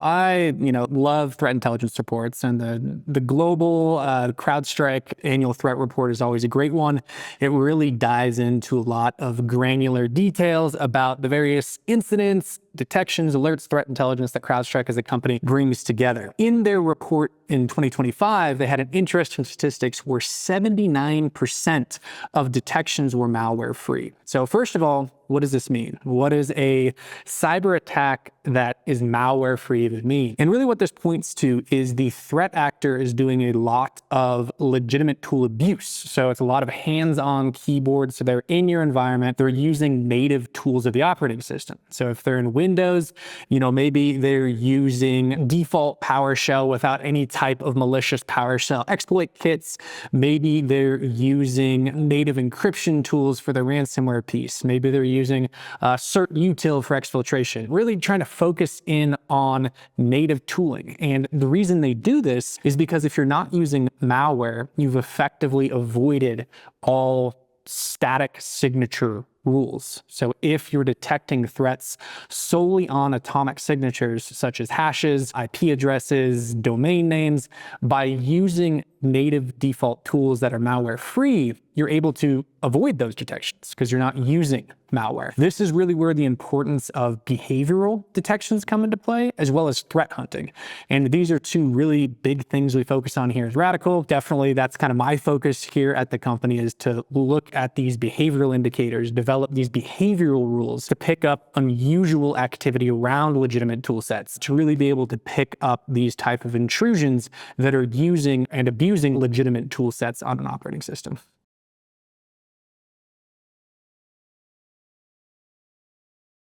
I, love threat intelligence reports, and the global CrowdStrike annual threat report is always a great one. It really dives into a lot of granular details about the various incidents, detections, alerts, threat intelligence that CrowdStrike as a company brings together. In their report in 2025, they had an interesting statistics where 79% of detections were malware-free. So first of all, what does this mean? What does a cyber attack that is malware-free even mean? And really what this points to is the threat actor is doing a lot of legitimate tool abuse. So it's a lot of hands-on keyboards. So they're in your environment. They're using native tools of the operating system. So if they're in Windows, maybe they're using default PowerShell without any type of malicious PowerShell exploit kits. Maybe they're using native encryption tools for the ransomware piece. Maybe they're using cert util for exfiltration, really trying to focus in on native tooling. And the reason they do this is because if you're not using malware, you've effectively avoided all static signature rules. So if you're detecting threats solely on atomic signatures, such as hashes, IP addresses, domain names, by using native default tools that are malware-free, you're able to avoid those detections because you're not using malware. This is really where the importance of behavioral detections come into play, as well as threat hunting. And these are two really big things we focus on here at RADICL. Definitely, that's kind of my focus here at the company, is to look at these behavioral indicators, develop these behavioral rules to pick up unusual activity around legitimate tool sets, to really be able to pick up these type of intrusions that are using and abusing legitimate tool sets on an operating system.